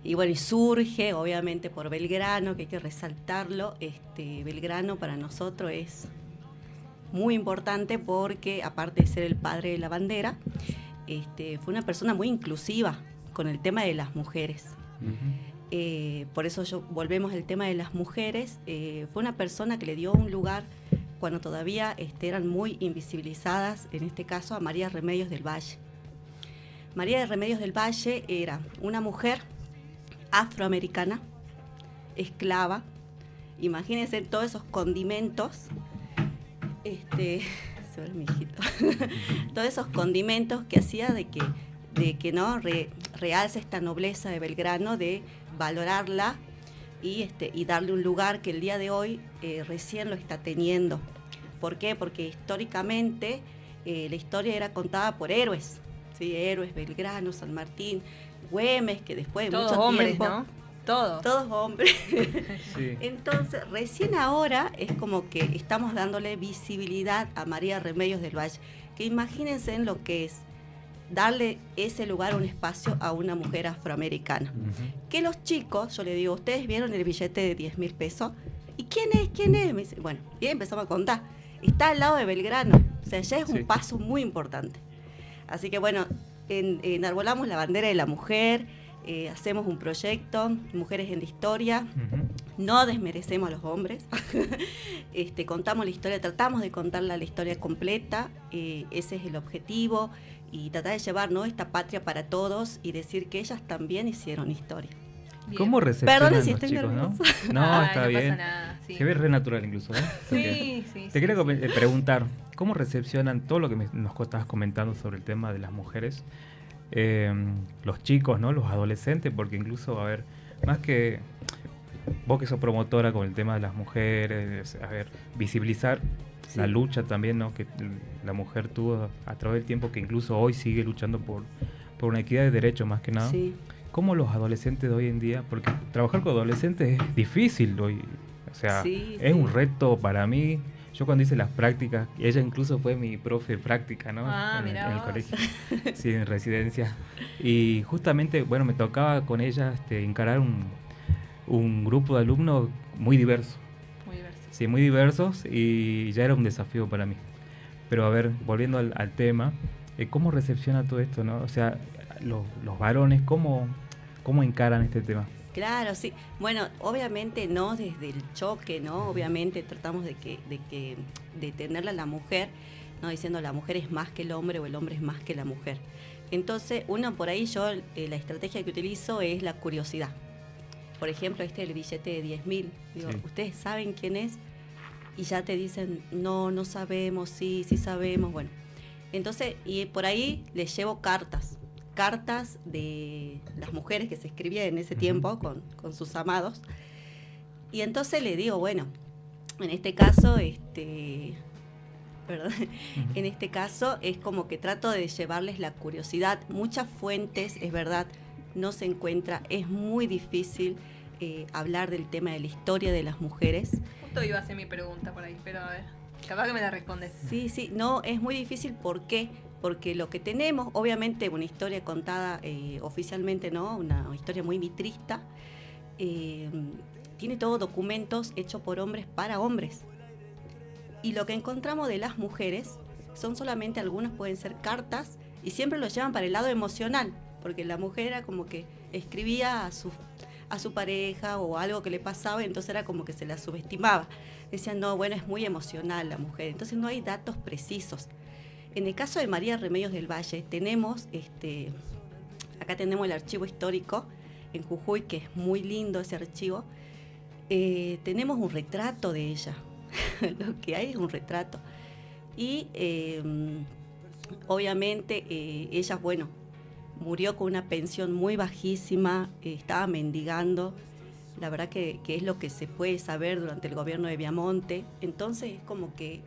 Y bueno, y surge obviamente por Belgrano, que hay que resaltarlo. Belgrano para nosotros es muy importante porque, aparte de ser el padre de la bandera, fue una persona muy inclusiva con el tema de las mujeres. Uh-huh. Por eso volvemos al tema de las mujeres. Fue una persona que le dio un lugar cuando todavía eran muy invisibilizadas, en este caso a María Remedios del Valle. María de Remedios del Valle era una mujer afroamericana, esclava. Imagínense todos esos condimentos, todos esos condimentos que hacía de que no realce esta nobleza de Belgrano, de valorarla y darle un lugar que el día de hoy recién lo está teniendo. ¿Por qué? Porque históricamente la historia era contada por héroes, ¿sí? Héroes, Belgrano, San Martín, Güemes, que después de todos mucho hombres, tiempo... ¿no? Todos hombres. Sí. Entonces, recién ahora es como que estamos dándole visibilidad a María Remedios del Valle, que imagínense en lo que es darle ese lugar, un espacio a una mujer afroamericana. Uh-huh. Que los chicos, yo le digo, ¿ustedes vieron el billete de 10.000 pesos? ¿Y quién es? ¿Quién es? Me dice, bueno, y empezamos a contar. Está al lado de Belgrano, o sea, ya es un paso muy importante. Así que bueno, enarbolamos la bandera de la mujer, hacemos un proyecto, Mujeres en la Historia, uh-huh. No desmerecemos a los hombres, contamos la historia, tratamos de contar la historia completa, ese es el objetivo, y tratar de llevar, ¿no?, esta patria para todos y decir que ellas también hicieron historia. Bien. ¿Cómo recepcionan Perdón si los estoy chicos, nerviosa. No, está no bien. Pasa nada, sí. Se ve re natural incluso, ¿eh? Sí. Te quería preguntar, ¿cómo recepcionan todo lo que nos estabas comentando sobre el tema de las mujeres? Los chicos, ¿no? Los adolescentes, porque incluso, a ver, más que vos que sos promotora con el tema de las mujeres, a ver, visibilizar la lucha también, ¿no?, que la mujer tuvo a través del tiempo, que incluso hoy sigue luchando por una equidad de derechos más que nada. Sí. ¿Cómo los adolescentes de hoy en día? Porque trabajar con adolescentes es difícil hoy, o sea, es un reto para mí. Yo cuando hice las prácticas, ella incluso fue mi profe de práctica, ¿no? En el colegio, sí, en residencia. Y justamente, bueno, me tocaba con ella encarar un grupo de alumnos muy diverso. Muy diversos. Sí, muy diversos, y ya era un desafío para mí. Pero a ver, volviendo al tema, ¿cómo recepciona todo esto, no? O sea, los varones, ¿cómo encaran este tema? Claro, sí. Bueno, obviamente no desde el choque, ¿no? Obviamente tratamos de tenerla a la mujer, no diciendo la mujer es más que el hombre o el hombre es más que la mujer. Entonces, por ahí la estrategia que utilizo es la curiosidad. Por ejemplo, el billete de 10.000. Digo, sí. ¿Ustedes saben quién es? Y ya te dicen, no sabemos, sí sabemos. Bueno, entonces, y por ahí les llevo cartas de las mujeres que se escribían en ese tiempo con sus amados. Y entonces le digo, bueno, en este caso, en este caso es como que trato de llevarles la curiosidad. Muchas fuentes, es verdad, no se encuentra, es muy difícil hablar del tema de la historia de las mujeres. Justo iba a hacer mi pregunta por ahí, pero a ver, capaz que me la respondes. Sí, no, es muy difícil, ¿por qué? Porque lo que tenemos, obviamente, una historia contada oficialmente, ¿no? Una historia muy mitrista, tiene todos documentos hechos por hombres para hombres. Y lo que encontramos de las mujeres son solamente algunas, pueden ser cartas, y siempre lo llevan para el lado emocional, porque la mujer era como que escribía a su pareja o algo que le pasaba, y entonces era como que se la subestimaba. Decían, no, bueno, es muy emocional la mujer, entonces no hay datos precisos. En el caso de María Remedios del Valle, tenemos, acá tenemos el archivo histórico en Jujuy, que es muy lindo ese archivo, Tenemos un retrato de ella. Lo que hay es un retrato. Y obviamente ella, bueno, murió con una pensión muy bajísima, estaba mendigando. La verdad que es lo que se puede saber durante el gobierno de Viamonte. Entonces es como que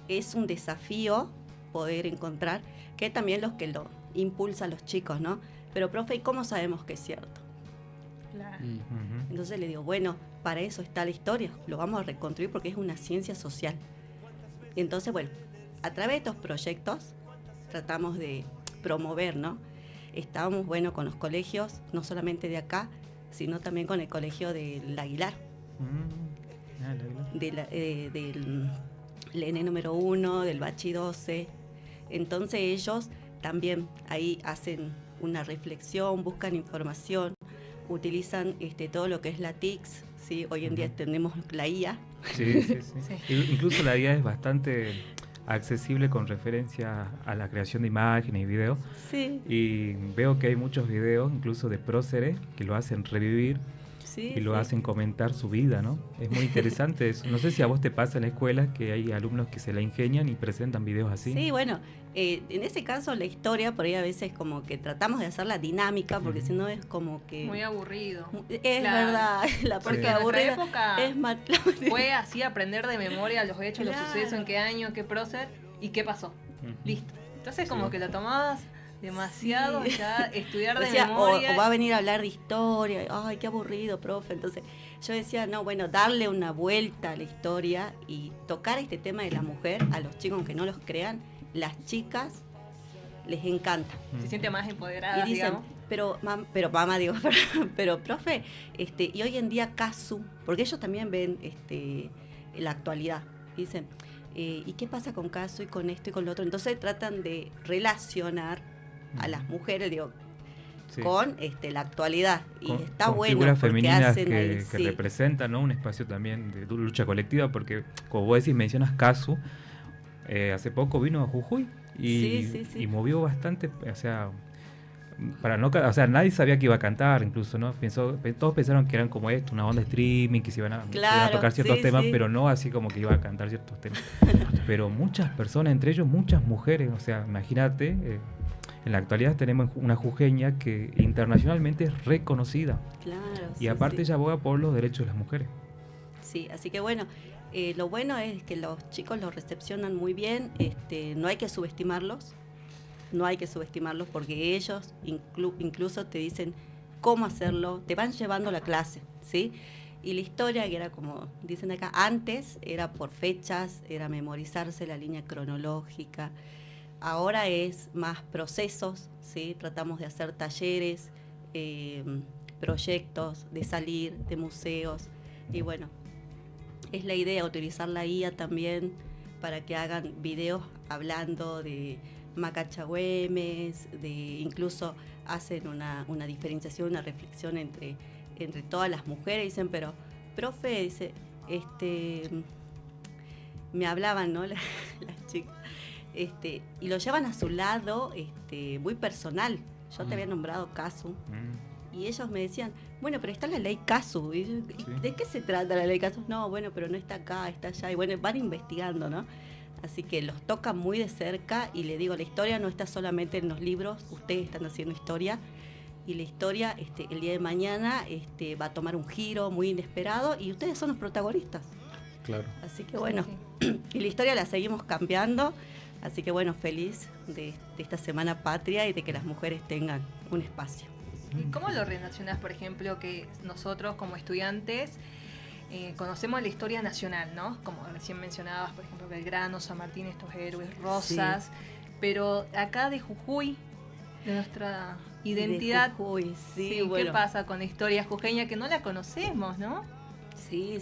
es un desafío poder encontrar, que también los que lo impulsan los chicos, ¿no? Pero, profe, ¿y cómo sabemos que es cierto? Claro. Entonces le digo, bueno, para eso está la historia, lo vamos a reconstruir porque es una ciencia social. Entonces, bueno, a través de estos proyectos tratamos de promover, ¿no? Estábamos, bueno, con los colegios, no solamente de acá, sino también con el colegio del Aguilar, del LN número 1, del Bachi 12. Entonces ellos también ahí hacen una reflexión, buscan información, utilizan todo lo que es la TICS, ¿sí? Hoy en día tenemos la IA. Sí. Incluso la IA es bastante accesible con referencia a la creación de imágenes y videos. Sí. Y veo que hay muchos videos, incluso de próceres, que lo hacen revivir y lo hacen comentar su vida, ¿no? Es muy interesante eso. No sé si a vos te pasa en la escuela que hay alumnos que se la ingenian y presentan videos así. Sí, bueno, en ese caso la historia por ahí a veces como que tratamos de hacerla dinámica porque si no es como que... Muy aburrido. Es verdad, la parte aburrida época es más... fue así aprender de memoria los hechos, los sucesos, en qué año, qué prócer y qué pasó. Listo. Entonces como que lo tomabas demasiado ya, estudiar de memoria. O va a venir a hablar de historia, ay, qué aburrido, profe. Entonces yo decía, no, bueno, darle una vuelta a la historia y tocar este tema de la mujer a los chicos, aunque no los crean, las chicas les encanta. Se siente más empoderada, y dicen, digamos. pero mamá, digo, pero profe, y hoy en día Casu, porque ellos también ven la actualidad, dicen, ¿y qué pasa con Casu y con esto y con lo otro? Entonces tratan de relacionar a las mujeres, digo, con la actualidad. Y está con bueno figuras porque femeninas hacen que representan, ¿no? Un espacio también de lucha colectiva, porque como vos decís, mencionas Casu, hace poco vino a Jujuy y movió bastante, o sea, nadie sabía que iba a cantar, incluso, ¿no? Todos pensaron que eran como esto, una onda streaming, que se iban a tocar ciertos temas, pero no así como que iba a cantar ciertos temas. Pero muchas personas, entre ellos muchas mujeres, o sea, imagínate, en la actualidad tenemos una jujeña que internacionalmente es reconocida. Claro. Y aparte ella aboga por los derechos de las mujeres. Sí, así que bueno, lo bueno es que los chicos lo recepcionan muy bien, no hay que subestimarlos. No hay que subestimarlos porque ellos incluso te dicen cómo hacerlo, te van llevando la clase, ¿sí? Y la historia, que era como dicen acá, antes era por fechas, era memorizarse la línea cronológica. Ahora es más procesos, ¿sí? Tratamos de hacer talleres, proyectos, de salir de museos. Y bueno, es la idea utilizar la IA también para que hagan videos hablando de Macachagüemes, incluso hacen una diferenciación, una reflexión entre todas las mujeres. Dicen, pero, profe, dice, me hablaban, ¿no? las chicas, y lo llevan a su lado muy personal. Yo te había nombrado Casu, y ellos me decían, bueno, pero está la ley Casu. Y yo, ¿de qué se trata la ley Casu? No, bueno, pero no está acá, está allá. Y bueno, van investigando, ¿no? Así que los toca muy de cerca y le digo, la historia no está solamente en los libros, ustedes están haciendo historia y la historia el día de mañana va a tomar un giro muy inesperado y ustedes son los protagonistas. Claro. Así que bueno, y la historia la seguimos cambiando, así que bueno, feliz de esta Semana Patria y de que las mujeres tengan un espacio. ¿Y cómo lo relacionás, por ejemplo, que nosotros como estudiantes conocemos la historia nacional, ¿no? Como recién mencionabas, por ejemplo, Belgrano, San Martín, estos héroes, Rosas, pero acá de Jujuy, de nuestra identidad, de Jujuy, sí, bueno. ¿Qué pasa con la historia jujeña que no la conocemos, no? Sí.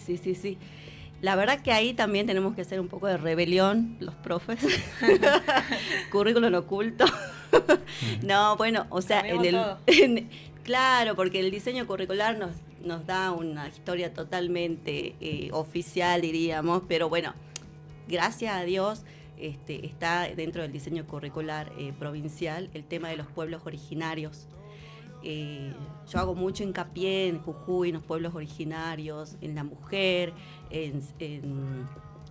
La verdad que ahí también tenemos que hacer un poco de rebelión, los profes. Currículum oculto. No, bueno, o sea, claro, porque el diseño curricular nos da una historia totalmente oficial, diríamos, pero bueno, gracias a Dios está dentro del diseño curricular provincial el tema de los pueblos originarios. yo hago mucho hincapié en Jujuy, en los pueblos originarios, en la mujer, en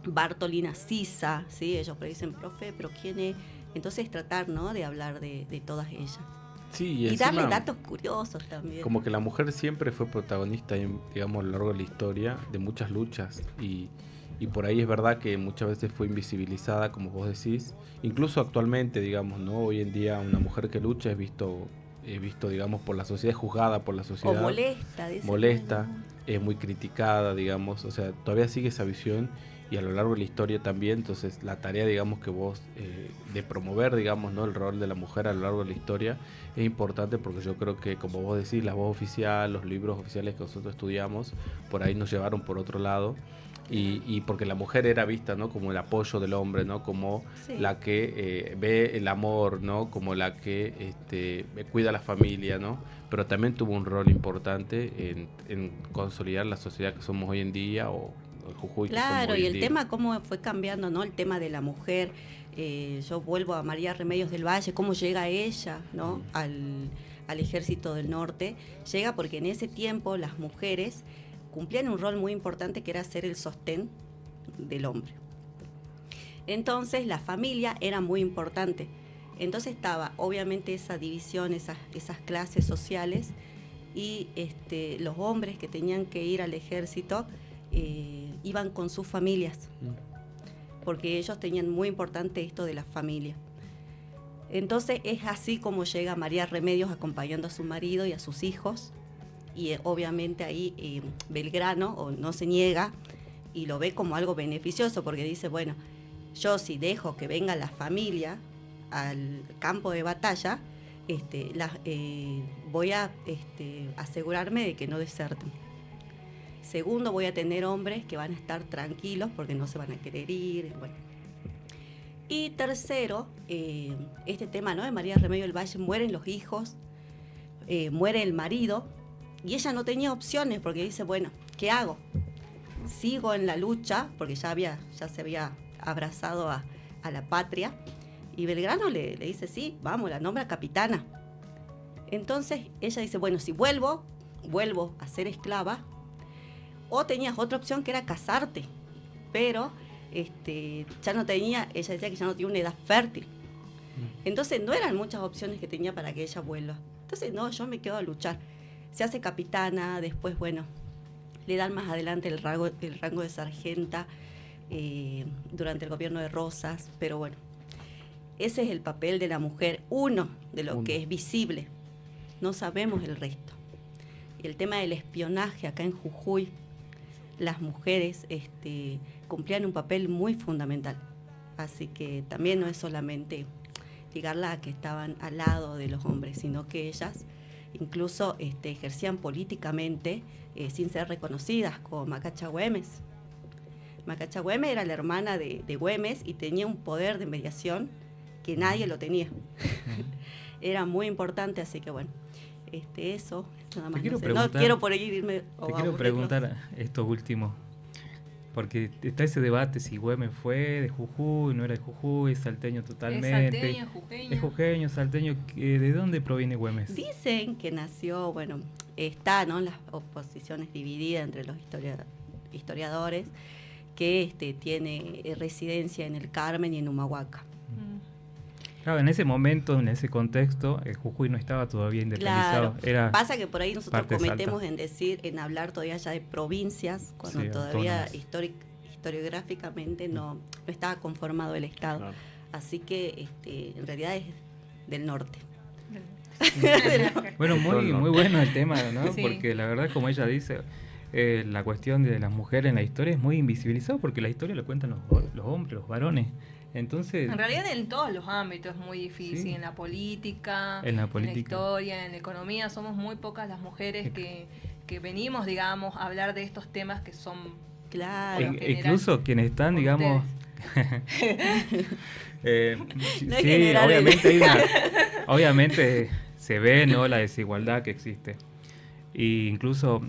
Bartolina Sisa, ¿sí? Ellos dicen, profe, pero ¿quién es? Entonces tratar, ¿no?, de hablar de todas ellas. Sí, y darle datos curiosos también. Como que la mujer siempre fue protagonista, digamos, a lo largo de la historia, de muchas luchas. Y por ahí es verdad que muchas veces fue invisibilizada, como vos decís. Incluso actualmente, digamos, ¿no? Hoy en día una mujer que lucha es visto, digamos, por la sociedad, juzgada por la sociedad. O molesta. Molesta, es muy criticada, digamos. O sea, todavía sigue esa visión. Y a lo largo de la historia también, entonces la tarea, digamos, que vos, de promover, digamos, ¿no?, el rol de la mujer a lo largo de la historia es importante, porque yo creo que, como vos decís, la voz oficial, los libros oficiales que nosotros estudiamos, por ahí nos llevaron por otro lado, y porque la mujer era vista, ¿no?, como el apoyo del hombre, ¿no?, como la que ve el amor, ¿no?, como la que cuida a la familia, ¿no?, pero también tuvo un rol importante en consolidar la sociedad que somos hoy en día, o Jujuy. Claro, y el tema cómo fue cambiando, ¿no?, el tema de la mujer. Yo vuelvo a María Remedios del Valle, cómo llega ella, ¿no?, al Ejército del Norte. Llega porque en ese tiempo las mujeres cumplían un rol muy importante, que era ser el sostén del hombre. Entonces la familia era muy importante. Entonces estaba obviamente esa división, esas clases sociales, y los hombres que tenían que ir al ejército iban con sus familias, porque ellos tenían muy importante esto de la familia. Entonces es así como llega María Remedios acompañando a su marido y a sus hijos, y obviamente ahí Belgrano no se niega y lo ve como algo beneficioso, porque dice, bueno, yo si dejo que venga la familia al campo de batalla, voy a asegurarme de que no deserten. Segundo, voy a tener hombres que van a estar tranquilos porque no se van a querer ir. Bueno. Y tercero, este tema, ¿no?, de María Remedios del Valle, mueren los hijos, muere el marido, y ella no tenía opciones, porque dice, bueno, ¿qué hago? Sigo en la lucha, porque ya se había abrazado a la patria, y Belgrano le dice, sí, vamos, la nombra capitana. Entonces ella dice, bueno, si vuelvo a ser esclava, o tenías otra opción que era casarte, pero ya no tenía, ella decía que ya no tenía una edad fértil. Entonces no eran muchas opciones que tenía para que ella vuelva. Entonces no, yo me quedo a luchar. Se hace capitana, después, bueno, le dan más adelante el rango de sargenta durante el gobierno de Rosas, pero bueno, ese es el papel de la mujer, uno de lo que es visible. No sabemos el resto. Y el tema del espionaje acá en Jujuy, las mujeres cumplían un papel muy fundamental. Así que también no es solamente ligarla a que estaban al lado de los hombres, sino que ellas incluso ejercían políticamente sin ser reconocidas, como Macacha Güemes. Macacha Güemes era la hermana de Güemes y tenía un poder de mediación que nadie lo tenía. Era muy importante, así que bueno, eso, nada más. No quiero por ahí irme. Te quiero preguntar esto último, porque está ese debate si Güemes fue de Jujuy, no era de Jujuy, salteño totalmente. Es salteño, jujeño. Es jujeño, salteño. ¿De dónde proviene Güemes? Dicen que nació, bueno, está, ¿no?, las oposiciones divididas entre los historiadores, que tiene residencia en el Carmen y en Humahuaca. Claro, en ese momento, en ese contexto, Jujuy no estaba todavía independizado. Claro, pasa que por ahí nosotros cometemos en hablar todavía ya de provincias, cuando todavía historiográficamente no estaba conformado el Estado. Claro. Así que en realidad es del norte. Bueno, muy bueno el tema, ¿no? Sí. Porque la verdad, como ella dice, la cuestión de las mujeres en la historia es muy invisibilizada, porque la historia lo cuentan los hombres, los varones. Entonces, en realidad en todos los ámbitos es muy difícil, sí. En la política, en la historia, en la economía, somos muy pocas las mujeres que venimos, digamos, a hablar de estos temas que son... Claro. Incluso quienes están, digamos... No sí, obviamente se ve, ¿no?, la desigualdad que existe. Y incluso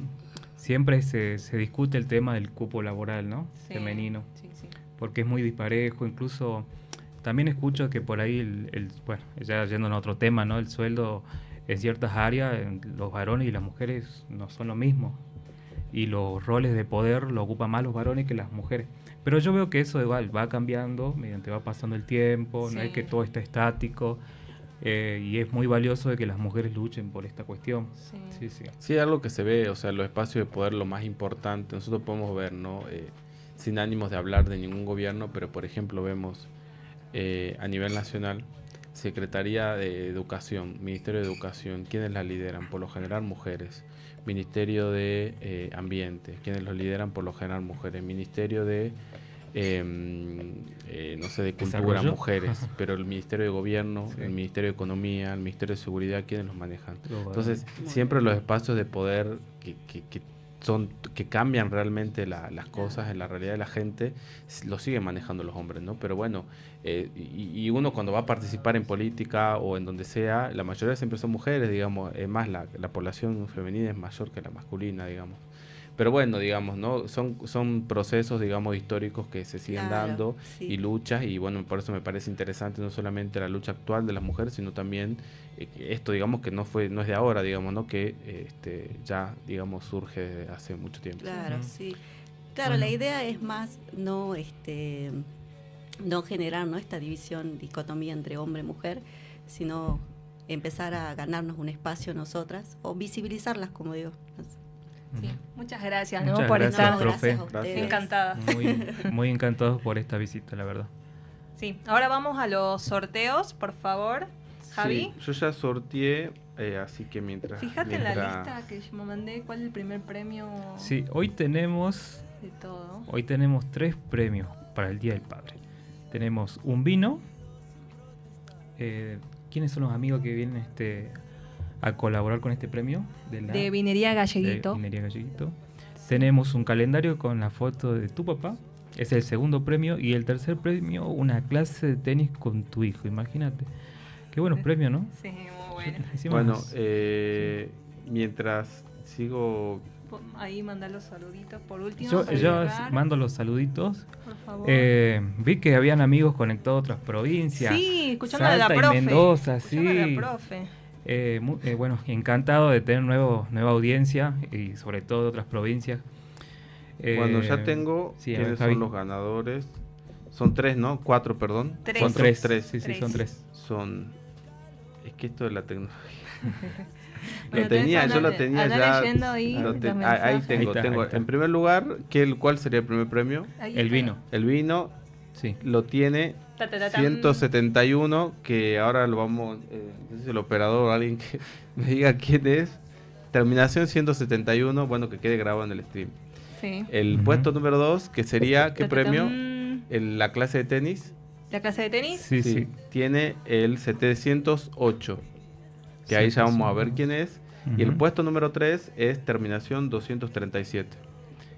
siempre se discute el tema del cupo laboral, ¿no? Sí, femenino. Sí. Porque es muy disparejo. Incluso también escucho que por ahí, bueno, ya yendo a otro tema, ¿no?, el sueldo en ciertas áreas los varones y las mujeres no son lo mismo. Y los roles de poder lo ocupan más los varones que las mujeres. Pero yo veo que eso igual va cambiando mediante va pasando el tiempo, Sí. no es que todo está estático. Y es muy valioso de que las mujeres luchen por esta cuestión. Sí. Sí, sí. Sí, algo que se ve, o sea, los espacios de poder, lo más importante, nosotros podemos ver, ¿no? Sin ánimos de hablar de ningún gobierno, pero por ejemplo vemos a nivel nacional, Secretaría de Educación, Ministerio de Educación, ¿quiénes la lideran? Por lo general mujeres. Ministerio de Ambiente, ¿quiénes lo lideran? Por lo general mujeres. Ministerio de no sé, de Cultura, ¿Desarrollo? mujeres, pero el Ministerio de Gobierno, Sí. el Ministerio de Economía, el Ministerio de Seguridad, ¿quiénes los manejan? Los Entonces, Muy siempre bien. los espacios de poder que cambian realmente las cosas en la realidad de la gente, lo siguen manejando los hombres, ¿no? Pero bueno, y uno cuando va a participar en política o en donde sea, la mayoría siempre son mujeres, digamos, es más, la población femenina es mayor que la masculina, digamos. Pero bueno, digamos, ¿no? Son procesos, digamos, históricos que se siguen Claro, dando sí. y luchas, y bueno, por eso me parece interesante no solamente la lucha actual de las mujeres, sino también esto, digamos, que no es de ahora, digamos, ¿no? Que ya, digamos, surge desde hace mucho tiempo. Claro, Ujú. sí. Claro, Bueno. la idea es más no generar, ¿no?, esta división, dicotomía entre hombre y mujer, sino empezar a ganarnos un espacio nosotras o visibilizarlas, como digo. Sí. Muchas gracias, ¿no? Muchas por gracias, estar profe. Gracias a ustedes. Gracias. encantada. Muy encantados por esta visita, la verdad. Sí, ahora vamos a los sorteos, por favor. Javi, Sí, yo ya sorteé, así que mientras... fíjate en la lista que yo me mandé, ¿cuál es el primer premio Sí, hoy tenemos de todo? 3 premios para el Día del Padre. Tenemos un vino. ¿Quiénes son los amigos que vienen a colaborar con este premio? De Vinería Galleguito. de Vinería Galleguito. Tenemos un calendario con la foto de tu papá. Es el segundo premio. Y el tercer premio, una clase de tenis con tu hijo. Imagínate. Qué buenos premios, ¿no? Sí, muy bueno. Hicimos- Bueno, mientras sigo... Ahí mandar los saluditos por último. yo para yo cerrar, mando los saluditos. por favor. Vi que habían amigos conectados de otras provincias. Sí, escuchando a la Salta y profe. Mendoza, Escuchando sí. a la profe. Bueno, encantado de tener nueva audiencia y sobre todo de otras provincias. Bueno, ya tengo sí, a ver, quiénes Javi. son los ganadores. Son 3, ¿no? 4, perdón. Tres. Son 3. Tres. Sí, sí, son 3. Son... Es que esto de la tecnología... Bueno, yo lo tenía andá ya... leyendo ahí lo los ahí mensajes. tengo, Ahí está. En primer lugar, ¿cuál sería el primer premio? Ahí El está. vino. El vino Sí. lo tiene Ta, ta, ta, tam. 171, que ahora lo vamos... no sé si el operador o alguien que me diga quién es. Terminación 171, bueno, que quede grabado en el stream. Sí. El Ujú. puesto número 2, que sería, ¿qué Ta, ta, premio? tam. La clase de tenis. ¿La clase de tenis? Sí. Tiene el 708, que ahí ya vamos a ver quién es. Y el Ujú. puesto número 3 es terminación 237,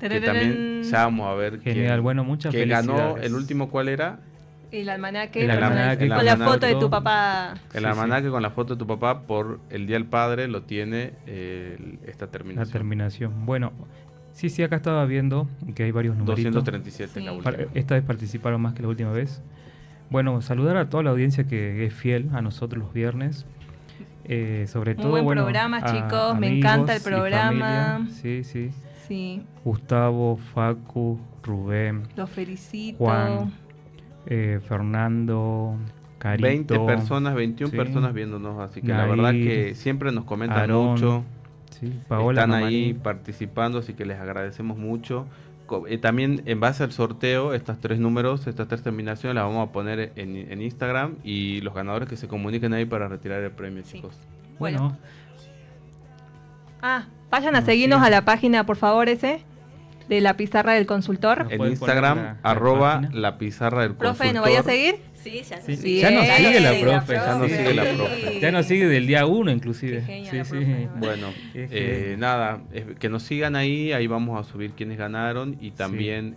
que Tararán. también ya vamos a ver Genial, bueno, muchas que ganó. felicidades. El último, ¿cuál era? El almanaque. El almanaque con la con foto de todo. tu papá. El Sí, almanaque con la foto de tu papá por el Día del Padre lo tiene esta La terminación. terminación. Bueno, sí, acá estaba viendo que hay varios numeritos. 237 la Sí. última. Esta vez participaron más que la última vez. Bueno, saludar a toda la audiencia que es fiel a nosotros los viernes. Sobre Muy todo, buen bueno, programa, a chicos. Me amigos encanta el y programa. familia. Sí. Sí, Gustavo, Facu, Rubén, los felicito. Juan, Fernando, Carito. 20 personas, 21 sí. personas viéndonos, así que la Nair, verdad que siempre nos comentan Aarón, mucho. Sí, Paola, Están Mamani. ahí participando, así que les agradecemos mucho. También en base al sorteo, estas 3 números, estas 3 terminaciones las vamos a poner en Instagram, y los ganadores que se comuniquen ahí para retirar el premio, Sí. chicos. Bueno, Vayan a No, seguirnos sí. a la página, por favor, de la pizarra del consultor. Nos En pueden poner Instagram, la @ página. la pizarra del Profe, consultor. ¿nos vaya a seguir? Sí, ya Sí, sí. ya nos Bien, sigue la sí, profe. ya nos sigue la profe. Ya nos sigue del día 1 inclusive. Qué genia Sí, la sí. profe. Bueno, Qué genial. nada, que nos sigan ahí vamos a subir quienes ganaron, y también,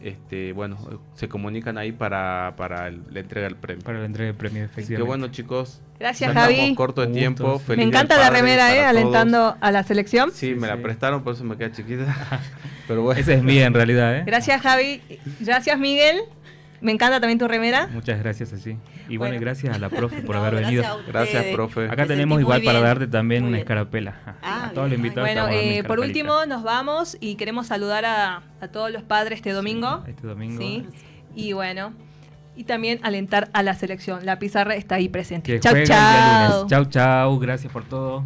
bueno, se comunican ahí para la entrega del premio. Para la entrega del premio, Así que efectivamente. bueno, chicos, Gracias, ya estamos Javi. corto de Un tiempo. gusto. Feliz Me Día encanta del la Padre remera, para todos. alentando a la selección. Sí, me la Sí. prestaron, por eso me queda chiquita. Pero bueno. Esa es mía en realidad, ¿eh? Gracias, Javi. Gracias, Miguel. Me encanta también tu remera. Muchas gracias, así. Y bueno, y gracias a la profe por haber gracias venido. Gracias, profe. Acá tenemos igual para darte también Muy una bien. escarapela. A todos los bien. invitados. Bueno, estamos dando una por escarapelita. último nos vamos y queremos saludar a todos los padres este domingo. Este domingo. ¿Sí? Y bueno, y también alentar a la selección. La pizarra está ahí presente. Que Chau, jueguen el día chau. lunes. Chau, chau. Gracias por todo.